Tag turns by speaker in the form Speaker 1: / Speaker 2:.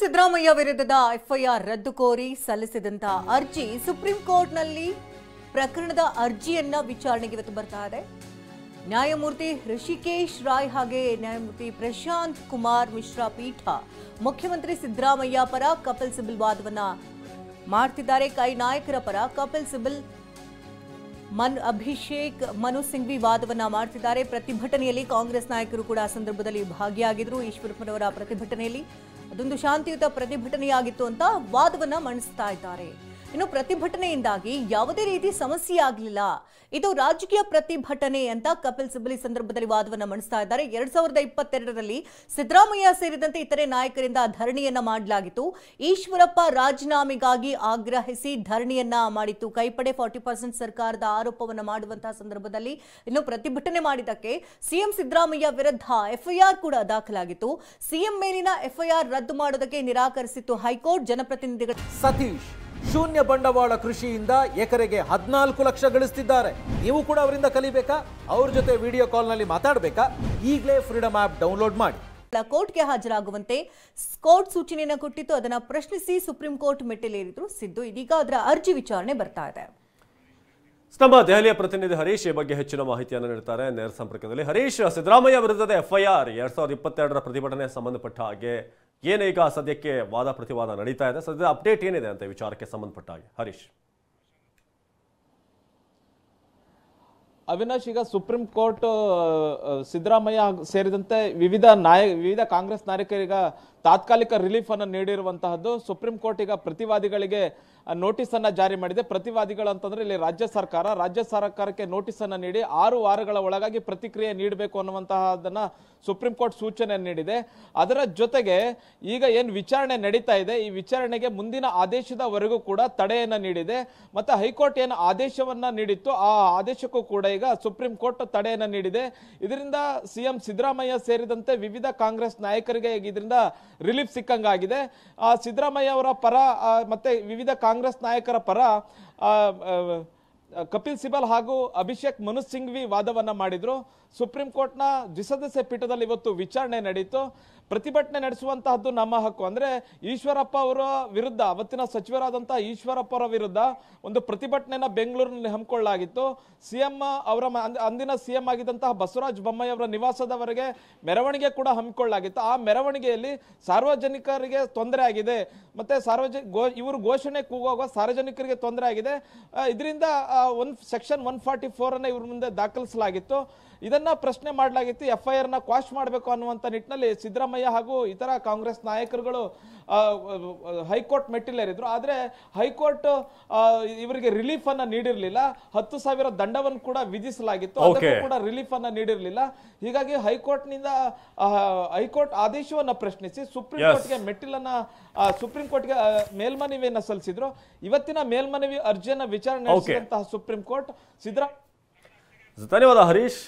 Speaker 1: ಸಿದ್ದರಾಮಯ್ಯ ವಿರುದ್ಧದ ಎಫ್ಐಆರ್ ರದ್ದು ಕೋರಿ ಸಲ್ಲಿಸಿದಂತ ಅರ್ಜಿ ಸುಪ್ರೀಂ ಕೋರ್ಟ್ನಲ್ಲಿ ಪ್ರಕರಣದ ಅರ್ಜಿಯನ್ನ ವಿಚಾರಣೆಗೆ ಇವತ್ತು ಬರ್ತಾ ಇದೆ. ನ್ಯಾಯಮೂರ್ತಿ ಋಷಿಕೇಶ್ ರಾಯ್ ಹಾಗೆ ನ್ಯಾಯಮೂರ್ತಿ ಪ್ರಶಾಂತ್ ಕುಮಾರ್ ಮಿಶ್ರಾ ಪೀಠ ಮುಖ್ಯಮಂತ್ರಿ ಸಿದ್ದರಾಮಯ್ಯ ಪರ ಕಪಿಲ್ ಸಿಬಲ್ ವಾದವನ್ನ ಮಾಡ್ತಿದ್ದಾರೆ. ಕೈ ನಾಯಕರ ಪರ ಕಪಿಲ್ ಸಿಬಲ್ ಅಭಿಷೇಕ್ ಮನು ಸಿಂಘ್ವಿ ವಾದವನ್ನ ಮಾಡ್ತಿದ್ದಾರೆ. ಪ್ರತಿಭಟನೆಯಲ್ಲಿ ಕಾಂಗ್ರೆಸ್ ನಾಯಕರು ಕೂಡ ಆ ಸಂದರ್ಭದಲ್ಲಿ ಭಾಗಿಯಾಗಿದ್ರು. ಈಶ್ವರಪ್ಪನವರ ಪ್ರತಿಭಟನೆಯಲ್ಲಿ ಅದೊಂದು ಶಾಂತಿಯುತ ಪ್ರತಿಭಟನೆಯಾಗಿತ್ತು ಅಂತ ವಾದವನ್ನ ಮಂಡಿಸ್ತಾ ಇದ್ದಾರೆ. ಇನ್ನು ಪ್ರತಿಭಟನೆಯಿಂದಾಗಿ ಯಾವುದೇ ರೀತಿ ಸಮಸ್ಯೆ ಆಗಲಿಲ್ಲ, ಇದು ರಾಜಕೀಯ ಪ್ರತಿಭಟನೆ ಅಂತ ಕಪಿಲ್ ಸಿಬಲ್ ಈ ಸಂದರ್ಭದಲ್ಲಿ ವಾದವನ್ನ ಮಂಡಿಸ್ತಾ ಇದ್ದಾರೆ. 2022ರಲ್ಲಿ ಸಿದ್ದರಾಮಯ್ಯ ಸೇರಿದಂತೆ ಇತರೆ ನಾಯಕರಿಂದ ಧರಣಿಯನ್ನ ಮಾಡಲಾಗಿತ್ತು. ಈಶ್ವರಪ್ಪ ರಾಜೀನಾಮೆಗಾಗಿ ಆಗ್ರಹಿಸಿ ಧರಣಿಯನ್ನ ಮಾಡಿತ್ತು. ಕೈಪಡೆ 40% ಸರ್ಕಾರದ ಆರೋಪವನ್ನ ಮಾಡುವಂತಹ ಸಂದರ್ಭದಲ್ಲಿ ಇನ್ನು ಪ್ರತಿಭಟನೆ ಮಾಡಿದ್ದಕ್ಕೆ ಸಿಎಂ ಸಿದ್ದರಾಮಯ್ಯ ವಿರುದ್ಧ ಎಫ್ಐಆರ್ ಕೂಡ ದಾಖಲಾಗಿತ್ತು. ಸಿಎಂ ಮೇಲಿನ ಎಫ್ಐಆರ್ ರದ್ದು ಮಾಡೋದಕ್ಕೆ ನಿರಾಕರಿಸಿತ್ತು ಹೈಕೋರ್ಟ್. ಜನಪ್ರತಿನಿಧಿಗಳು
Speaker 2: ಸತೀಶ್ ಶೂನ್ಯ ಬಂಡವಾಳ ಕೃಷಿಯಿಂದ ಎಕರೆಗೆ 14 ಲಕ್ಷ ಗಳಿಸ್ತಿದ್ದಾರೆ. ನೀವು ಕೂಡ ಅವರಿಂದ ಕಲಿಬೇಕಾ? ಅವ್ರ ಜೊತೆ ವಿಡಿಯೋ ಕಾಲ್ ನಲ್ಲಿ ಮಾತಾಡಬೇಕಾ? ಈಗಲೇ ಫ್ರೀಡಮ್ ಆಪ್ ಡೌನ್ಲೋಡ್ ಮಾಡಿ.
Speaker 1: ಕೋರ್ಟ್ಗೆ ಹಾಜರಾಗುವಂತೆ ಕೋರ್ಟ್ ಸೂಚನೆಯನ್ನು ಕೊಟ್ಟಿತ್ತು. ಅದನ್ನ ಪ್ರಶ್ನಿಸಿ ಸುಪ್ರೀಂ ಕೋರ್ಟ್ ಮೆಟ್ಟಿಲೇರಿದ್ರು ಸಿದ್ದು. ಇದೀಗ ಅದರ ಅರ್ಜಿ ವಿಚಾರಣೆ ಬರ್ತಾ ಇದೆ.
Speaker 3: ನಮ್ಮ ದೆಹಲಿಯ ಪ್ರತಿನಿಧಿ ಹರೀಶ್ ಈ ಬಗ್ಗೆ ಹೆಚ್ಚಿನ ಮಾಹಿತಿಯನ್ನು ನೀಡುತ್ತಾರೆ ನೇರ ಸಂಪರ್ಕದಲ್ಲಿ. ಹರೀಶ್, ಸಿದ್ದರಾಮಯ್ಯ ವಿರುದ್ಧದ ಎಫ್ಐಆರ್ 2022ರ ಪ್ರತಿಭಟನೆ ಸಂಬಂಧಪಟ್ಟ ಹಾಗೆ ಏನೀಗ ಸದ್ಯಕ್ಕೆ ವಾದ ಪ್ರತಿವಾದ ನಡೀತಾ ಇದೆ, ಸದ್ಯದ ಅಪ್ಡೇಟ್ ಏನಿದೆ ಅಂತ ವಿಚಾರಕ್ಕೆ ಸಂಬಂಧಪಟ್ಟ ಹಾಗೆ ಹರೀಶ್?
Speaker 4: ಅವಿನಾಶ್, ಈಗ ಸುಪ್ರೀಂ ಕೋರ್ಟ್ ಸಿದ್ದರಾಮಯ್ಯ ಸೇರಿದಂತೆ ವಿವಿಧ ಕಾಂಗ್ರೆಸ್ ನಾಯಕರಿಗೆ ತಾತ್ಕಾಲಿಕ ರಿಲೀಫ್ ಅನ್ನು ನೀಡಿರುವಂತಹದ್ದು. ಸುಪ್ರೀಂ ಕೋರ್ಟ್ ಈಗ ಪ್ರತಿವಾದಿಗಳಿಗೆ ನೋಟಿಸ್ ಅನ್ನ ಜಾರಿ ಮಾಡಿದೆ. ಪ್ರತಿವಾದಿಗಳು ಅಂತಂದ್ರೆ ಇಲ್ಲಿ ರಾಜ್ಯ ಸರ್ಕಾರಕ್ಕೆ ನೋಟಿಸ್ ಅನ್ನ ನೀಡಿ 6 ವಾರಗಳ ಒಳಗಾಗಿ ಪ್ರತಿಕ್ರಿಯೆ ನೀಡಬೇಕು ಅನ್ನುವಂತಹದನ್ನ ಸುಪ್ರೀಂ ಕೋರ್ಟ್ ಸೂಚನೆ ನೀಡಿದೆ. ಅದರ ಜೊತೆಗೆ ಈಗ ಏನ್ ವಿಚಾರಣೆ ನಡೀತಾ ಇದೆ, ಈ ವಿಚಾರಣೆಗೆ ಮುಂದಿನ ಆದೇಶದವರೆಗೂ ಕೂಡ ತಡೆಯನ್ನ ನೀಡಿದೆ. ಮತ್ತೆ ಹೈಕೋರ್ಟ್ ಏನು ಆದೇಶವನ್ನ ನೀಡಿತ್ತು, ಆ ಆದೇಶಕ್ಕೂ ಕೂಡ ಈಗ ಸುಪ್ರೀಂ ಕೋರ್ಟ್ ತಡೆಯನ್ನ ನೀಡಿದೆ. ಇದರಿಂದ ಸಿಎಂ ಸಿದ್ದರಾಮಯ್ಯ ಸೇರಿದಂತೆ ವಿವಿಧ ಕಾಂಗ್ರೆಸ್ ನಾಯಕರಿಗೆ ಇದರಿಂದ ರಿಲೀಫ್ ಸಿಕ್ಕಂಗಾಗಿದೆ. ಸಿದ್ದರಾಮಯ್ಯ ಅವರ ಪರ ಮತ್ತೆ ವಿವಿಧ ಕಾಂಗ್ರೆಸ್ ನಾಯಕರ ಪರ ಕಪಿಲ್ ಸಿಬಲ್ ಹಾಗೂ ಅಭಿಷೇಕ್ ಮನು ಸಿಂಘ್ವಿ ವಾದವನ್ನ ಮಾಡಿದ್ರು. ಸುಪ್ರೀಂ ಕೋರ್ಟ್ನ ದ್ವಿಸದಸ್ಯ ಪೀಠದಲ್ಲಿ ಇವತ್ತು ವಿಚಾರಣೆ ನಡೀತು. ಪ್ರತಿಭಟನೆ ನಡೆಸುವಂತಹದ್ದು ನಮ್ಮ ಹಕ್ಕು. ಅಂದ್ರೆ ಈಶ್ವರಪ್ಪ ಅವರ ವಿರುದ್ಧ, ಅವತ್ತಿನ ಸಚಿವರಾದಂತಹ ಈಶ್ವರಪ್ಪ ಅವರ ವಿರುದ್ಧ ಒಂದು ಪ್ರತಿಭಟನೆಯನ್ನ ಬೆಂಗಳೂರಿನಲ್ಲಿ ಹಮ್ಮಿಕೊಳ್ಳಲಾಗಿತ್ತು. ಸಿಎಂ ಅವರ ಅಂದಿನ ಸಿಎಂ ಆಗಿದ್ದಂತಹ ಬಸವರಾಜ ಬೊಮ್ಮಾಯಿ ಅವರ ನಿವಾಸದವರೆಗೆ ಮೆರವಣಿಗೆ ಕೂಡ ಹಮ್ಮಿಕೊಳ್ಳಲಾಗಿತ್ತು. ಆ ಮೆರವಣಿಗೆಯಲ್ಲಿ ಸಾರ್ವಜನಿಕರಿಗೆ ತೊಂದರೆ ಆಗಿದೆ, ಮತ್ತೆ ಇವರು ಘೋಷಣೆ ಕೂಗುವಾಗ ಸಾರ್ವಜನಿಕರಿಗೆ ತೊಂದರೆ ಆಗಿದೆ. ಇದರಿಂದ ಸೆಕ್ಷನ್ 144 ಅನ್ನ ಇವ್ರ ಮುಂದೆ ದಾಖಲಿಸಲಾಗಿತ್ತು. ಇದನ್ನ ಪ್ರಶ್ನೆ ಮಾಡಲಾಗಿತ್ತು. ಎಫ್ಐಆರ್ ನ ಕ್ವಾಶ್ ಮಾಡಬೇಕು ಅನ್ನುವಂತ ನಿಟ್ಟಿನಲ್ಲಿ ಸಿದ್ದರಾಮಯ್ಯ ಹಾಗೂ ಇತರ ಕಾಂಗ್ರೆಸ್ ನಾಯಕರುಗಳು ಹೈಕೋರ್ಟ್ ಮೆಟ್ಟಿಲೇರಿದ್ರು. ಆದ್ರೆ ಹೈಕೋರ್ಟ್ ಇವರಿಗೆ ರಿಲೀಫ್ ಅನ್ನ ನೀಡಿರಲಿಲ್ಲ. 10,000 ದಂಡವನ್ನು ಕೂಡ ವಿಧಿಸಲಾಗಿತ್ತು, ಅದಕ್ಕೂ ಕೂಡ ರಿಲೀಫ್ ಅನ್ನ ನೀಡಿರಲಿಲ್ಲ. ಹೀಗಾಗಿ ಹೈಕೋರ್ಟ್ ಆದೇಶವನ್ನ ಪ್ರಶ್ನಿಸಿ ಸುಪ್ರೀಂ ಕೋರ್ಟ್ಗೆ ಸುಪ್ರೀಂ ಕೋರ್ಟ್ಗೆ ಮೇಲ್ಮನವಿಯನ್ನ ಸಲ್ಲಿಸಿದ್ರು. ಇವತ್ತಿನ ಮೇಲ್ಮನವಿ ಅರ್ಜಿಯನ್ನ ವಿಚಾರಣೆ ನಡೆಸಿದಂತಹ ಸುಪ್ರೀಂ ಕೋರ್ಟ್
Speaker 3: ಧನ್ಯವಾದ ಹರೀಶ್.